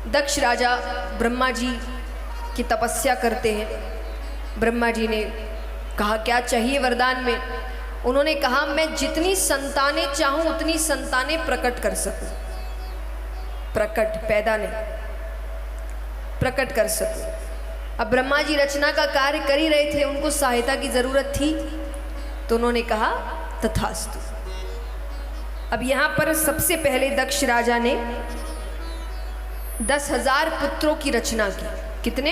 दक्ष राजा ब्रह्मा जी की तपस्या करते हैं। ब्रह्मा जी ने कहा क्या चाहिए वरदान में? उन्होंने कहा मैं जितनी संतानें चाहूं उतनी संतानें प्रकट कर सकूं। प्रकट पैदा नहीं, प्रकट कर सकूं। अब ब्रह्मा जी रचना का कार्य कर ही रहे थे, उनको सहायता की जरूरत थी, तो उन्होंने कहा तथास्तु। अब यहां पर सबसे पहले दक्ष राजा ने 10,000 पुत्रों की रचना की। कितने?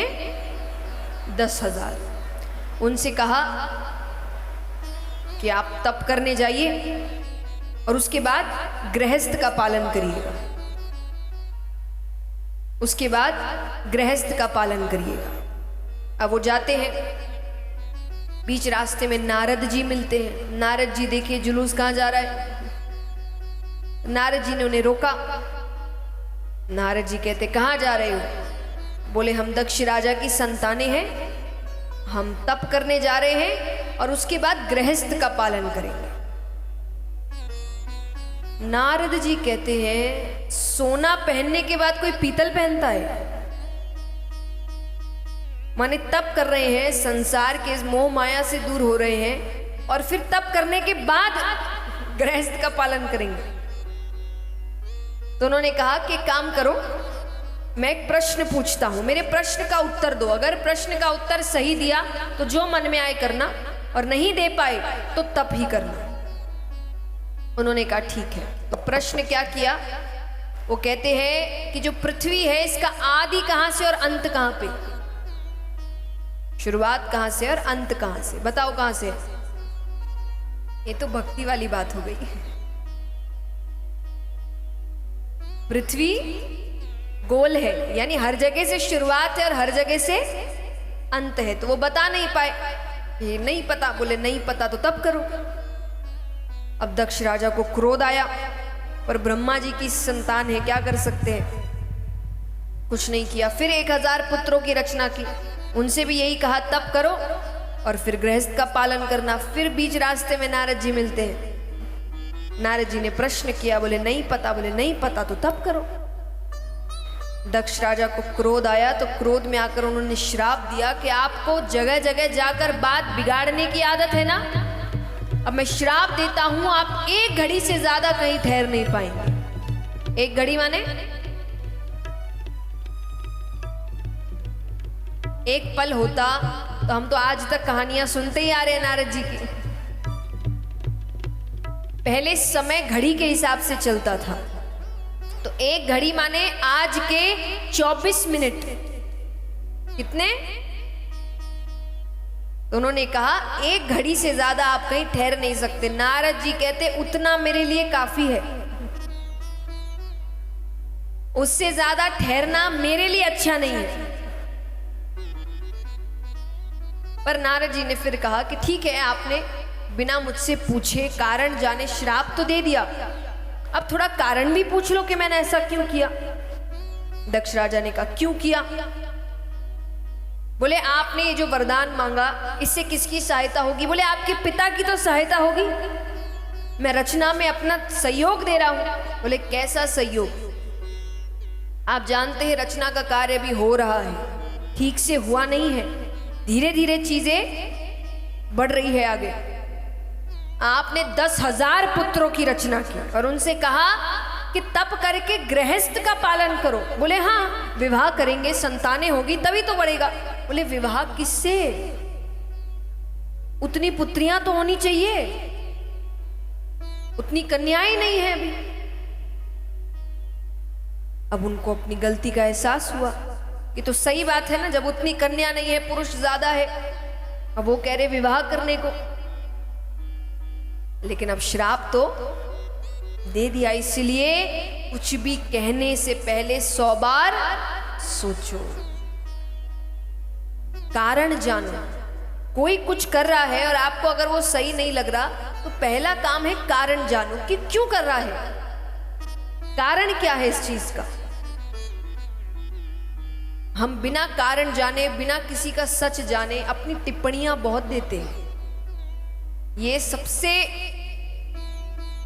10,000। उनसे कहा कि आप तप करने जाइए और उसके बाद गृहस्थ का पालन करिएगा। उसके बाद गृहस्थ का पालन करिएगा। अब वो जाते हैं, बीच रास्ते में नारद जी मिलते हैं। नारद जी देखिए जुलूस कहाँ जा रहा है। नारद जी ने उन्हें रोका। नारद जी कहते कहाँ जा रहे हो? बोले हम दक्ष राजा की संतानें हैं, हम तप करने जा रहे हैं और उसके बाद गृहस्थ का पालन करेंगे। नारद जी कहते हैं सोना पहनने के बाद कोई पीतल पहनता है? माने तप कर रहे हैं, संसार के इस मोह माया से दूर हो रहे हैं और फिर तप करने के बाद गृहस्थ का पालन करेंगे। तो उन्होंने कहा कि काम करो, मैं एक प्रश्न पूछता हूं, मेरे प्रश्न का उत्तर दो। अगर प्रश्न का उत्तर सही दिया तो जो मन में आए करना, और नहीं दे पाए तो तप ही करना। उन्होंने कहा ठीक है। तो प्रश्न क्या किया? वो कहते हैं कि जो पृथ्वी है इसका आदि कहां से और अंत कहां पे? शुरुआत कहां से और अंत कहां से? बताओ कहां से? ये तो भक्ति वाली बात हो गई। पृथ्वी गोल है, यानी हर जगह से शुरुआत है और हर जगह से अंत है। तो वो बता नहीं पाए, ये नहीं पता। बोले नहीं पता तो तब करो। अब दक्ष राजा को क्रोध आया, पर ब्रह्मा जी की संतान है, क्या कर सकते हैं? कुछ नहीं किया। फिर 1000 पुत्रों की रचना की। उनसे भी यही कहा तप करो और फिर गृहस्थ का पालन करना। फिर बीच रास्ते में नारद जी मिलते हैं। नारद जी ने प्रश्न किया, बोले नहीं पता। बोले नहीं पता तो तप करो। दक्ष राजा को क्रोध आया, तो क्रोध में आकर उन्होंने श्राप दिया कि आपको जगह जगह जाकर बात बिगाड़ने की आदत है ना, अब मैं श्राप देता हूं, आप एक घड़ी से ज्यादा कहीं ठहर नहीं पाएंगे। एक घड़ी माने एक पल होता तो हम तो आज तक कहानियां सुनते ही आ रहे हैं नारद जी की। पहले समय घड़ी के हिसाब से चलता था, तो एक घड़ी माने आज के 24 मिनट। कितने? तो उन्होंने कहा एक घड़ी से ज्यादा आप कहीं ठहर नहीं सकते। नारद जी कहते उतना मेरे लिए काफी है, उससे ज्यादा ठहरना मेरे लिए अच्छा नहीं है। पर नारद जी ने फिर कहा कि ठीक है, आपने बिना मुझसे पूछे कारण जाने श्राप तो दे दिया, अब थोड़ा कारण भी पूछ लो कि मैंने ऐसा क्यों किया। दक्ष राजा ने कहा क्यों किया? बोले आपने ये जो वरदान मांगा इससे किसकी सहायता होगी? बोले आपके पिता की तो सहायता होगी, मैं रचना में अपना सहयोग दे रहा हूं। बोले कैसा सहयोग? आप जानते हैं रचना का कार्य भी हो रहा है, ठीक से हुआ नहीं है, धीरे धीरे चीजें बढ़ रही है आगे। आपने 10,000 पुत्रों की रचना की और उनसे कहा कि तप करके गृहस्थ का पालन करो। बोले हाँ, विवाह करेंगे, संतानें होगी तभी तो बढ़ेगा। बोले विवाह किससे? उतनी पुत्रियां तो होनी चाहिए, उतनी कन्याएं नहीं है अभी। अब उनको अपनी गलती का एहसास हुआ। ये तो सही बात है ना, जब उतनी कन्या नहीं है, पुरुष ज्यादा है, अब वो कह रहे विवाह करने को। लेकिन अब श्राप तो दे दिया, इसलिए कुछ भी कहने से पहले 100 बार सोचो, कारण जानो। कोई कुछ कर रहा है और आपको अगर वो सही नहीं लग रहा, तो पहला काम है कारण जानो कि क्यों कर रहा है, कारण क्या है इस चीज का। हम बिना कारण जाने, बिना किसी का सच जाने अपनी टिप्पणियां बहुत देते हैं। ये सबसे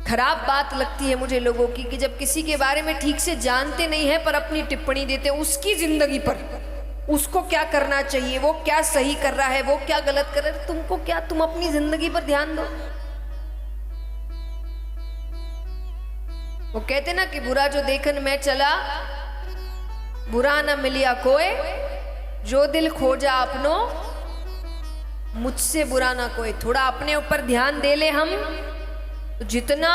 खराब बात लगती है मुझे लोगों की कि जब किसी के बारे में ठीक से जानते नहीं है पर अपनी टिप्पणी देते उसकी जिंदगी पर, उसको क्या करना चाहिए, वो क्या सही कर रहा है, वो क्या गलत कर रहा है, तुमको क्या, तुम अपनी जिंदगी पर ध्यान दो। वो कहते ना कि बुरा जो देखन में चला बुरा न मिलिया कोई, जो दिल खोजा अपनो मुझसे बुरा ना कोई। थोड़ा अपने ऊपर ध्यान दे ले हम, तो जितना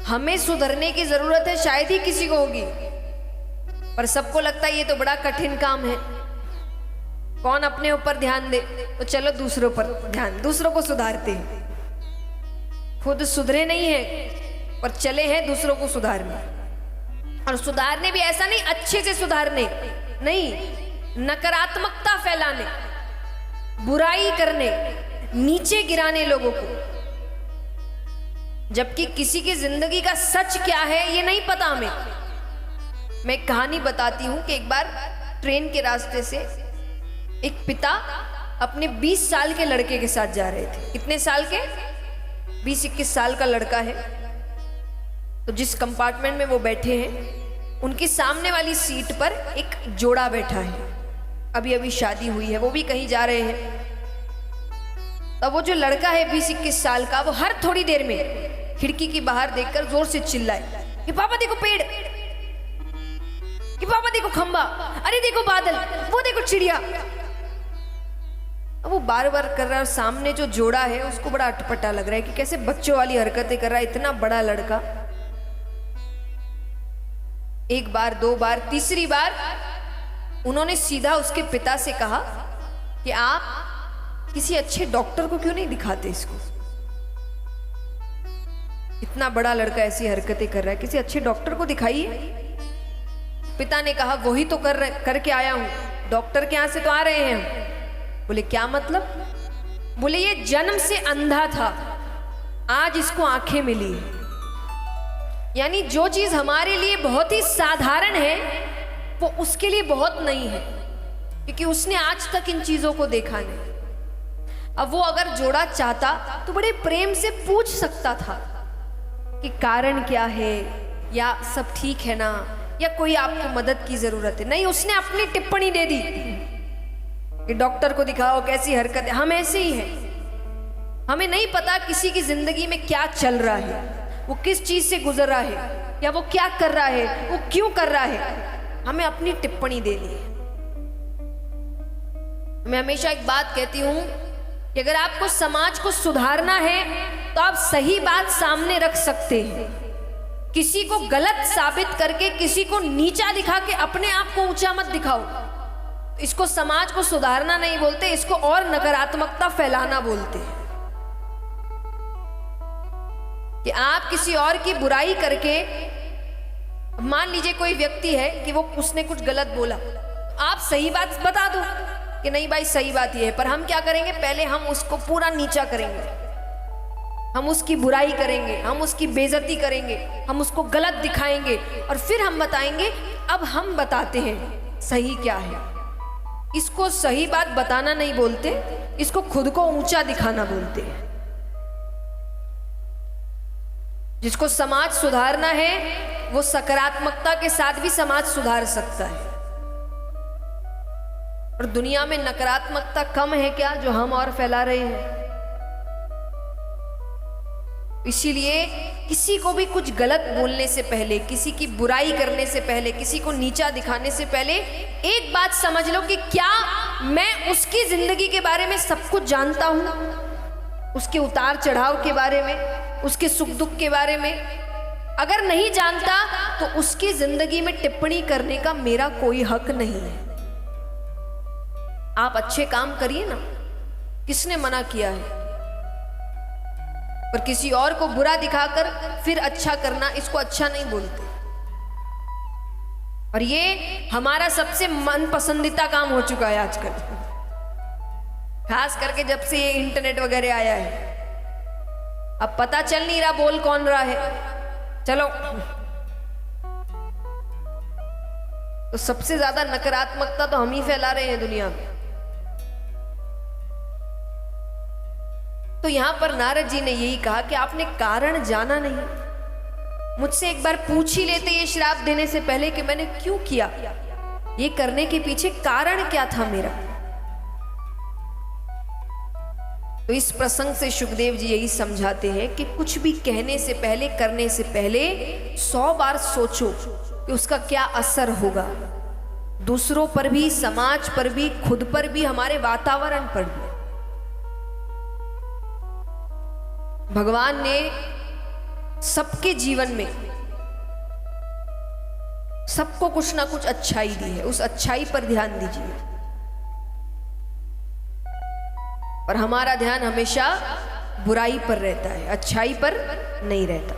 हमें सुधरने की जरूरत है शायद ही किसी को होगी, पर सबको लगता है ये तो बड़ा कठिन काम है, कौन अपने ऊपर ध्यान दे, तो चलो दूसरों पर ध्यान, दूसरों को सुधारते हैं। खुद सुधरे नहीं है पर चले हैं दूसरों को सुधारने, और सुधारने भी ऐसा नहीं अच्छे से सुधारने नहीं, नकारात्मकता फैलाने, बुराई करने, नीचे गिराने लोगों को, जबकि किसी की जिंदगी का सच क्या है ये नहीं पता हमें। मैं एक कहानी बताती हूं कि एक बार ट्रेन के रास्ते से एक पिता अपने 20 साल के लड़के के साथ जा रहे थे। कितने साल के? 20-21 साल का लड़का है। तो जिस कंपार्टमेंट में वो बैठे हैं उनके सामने वाली सीट पर एक जोड़ा बैठा है, अभी अभी शादी हुई है, वो भी कहीं जा रहे हैं। तब वो जो लड़का है 20-21 साल का, वो हर थोड़ी देर में खिड़की की बाहर देखकर जोर से चिल्लाए कि पापा देखो पेड़, कि पापा देखो खंबा, अरे देखो बादल, वो देखो चिड़िया। अब वो बार बार कर रहा है, सामने जो जोड़ा है उसको बड़ा अटपटा लग रहा है कि कैसे बच्चों वाली हरकतें कर रहा है इतना बड़ा लड़का। एक बार, दो बार, तीसरी बार उन्होंने सीधा उसके पिता से कहा कि आप किसी अच्छे डॉक्टर को क्यों नहीं दिखाते इसको, इतना बड़ा लड़का ऐसी हरकतें कर रहा है, किसी अच्छे डॉक्टर को दिखाइए। पिता ने कहा वही तो करके आया हूं, डॉक्टर के यहां से तो आ रहे हैं। बोले क्या मतलब? बोले ये जन्म से अंधा था, आज इसको आंखें मिली। यानी जो चीज हमारे लिए बहुत ही साधारण है वो उसके लिए बहुत नहीं है, क्योंकि उसने आज तक इन चीजों को देखा नहीं। अब वो अगर जोड़ा चाहता तो बड़े प्रेम से पूछ सकता था कि कारण क्या है, या सब ठीक है ना, या कोई आपको मदद की जरूरत है। नहीं, उसने अपनी टिप्पणी दे दी कि डॉक्टर को दिखाओ, कैसी हरकत है। हम ऐसे ही हैं, हमें नहीं पता किसी की जिंदगी में क्या चल रहा है, वो किस चीज से गुजर रहा है, या वो क्या कर रहा है, वो क्यों कर रहा है, हमें अपनी टिप्पणी देनी है। मैं हमेशा एक बात कहती हूं कि अगर आपको समाज को सुधारना है तो आप सही बात सामने रख सकते हैं। किसी को गलत साबित करके, किसी को नीचा दिखा के अपने आप को ऊंचा मत दिखाओ। इसको समाज को सुधारना नहीं बोलते, इसको और नकारात्मकता फैलाना बोलते हैं। कि आप किसी और की बुराई करके, मान लीजिए कोई व्यक्ति है कि वो उसने कुछ गलत बोला, आप सही बात बता दो कि नहीं भाई सही बात ये है, पर हम क्या करेंगे, पहले हम उसको पूरा नीचा करेंगे, हम उसकी बुराई करेंगे, हम उसकी बेइज्जती करेंगे, हम उसको गलत दिखाएंगे, और फिर हम बताएंगे अब हम बताते हैं सही क्या है। इसको सही बात बताना नहीं बोलते, इसको खुद को ऊंचा दिखाना बोलते हैं। जिसको समाज सुधारना है वो सकारात्मकता के साथ भी समाज सुधार सकता है। और दुनिया में नकारात्मकता कम है क्या जो हम और फैला रहे हैं? इसीलिए किसी को भी कुछ गलत बोलने से पहले, किसी की बुराई करने से पहले, किसी को नीचा दिखाने से पहले एक बात समझ लो कि क्या मैं उसकी जिंदगी के बारे में सब कुछ जानता हूं, उसके उतार चढ़ाव के बारे में, उसके सुख दुख के बारे में। अगर नहीं जानता तो उसकी जिंदगी में टिप्पणी करने का मेरा कोई हक नहीं है। आप अच्छे काम करिए ना, किसने मना किया है? पर किसी और को बुरा दिखाकर फिर अच्छा करना, इसको अच्छा नहीं बोलते। और ये हमारा सबसे मन पसंदीदा काम हो चुका है आजकल, खास करके जब से ये इंटरनेट वगैरह आया है। अब पता चल नहीं रहा बोल कौन रहा है। चलो, तो सबसे ज्यादा नकारात्मकता तो हम ही फैला रहे हैं दुनिया में। तो यहां पर नारद जी ने यही कहा कि आपने कारण जाना नहीं, मुझसे एक बार पूछ ही लेते ये श्राप देने से पहले कि मैंने क्यों किया, ये करने के पीछे कारण क्या था मेरा। तो इस प्रसंग से सुखदेव जी यही समझाते हैं कि कुछ भी कहने से पहले, करने से पहले 100 बार सोचो कि उसका क्या असर होगा, दूसरों पर भी, समाज पर भी, खुद पर भी, हमारे वातावरण पर भी। भगवान ने सबके जीवन में सबको कुछ ना कुछ अच्छाई दी है, उस अच्छाई पर ध्यान दीजिए। पर हमारा ध्यान हमेशा बुराई पर रहता है, अच्छाई पर नहीं रहता।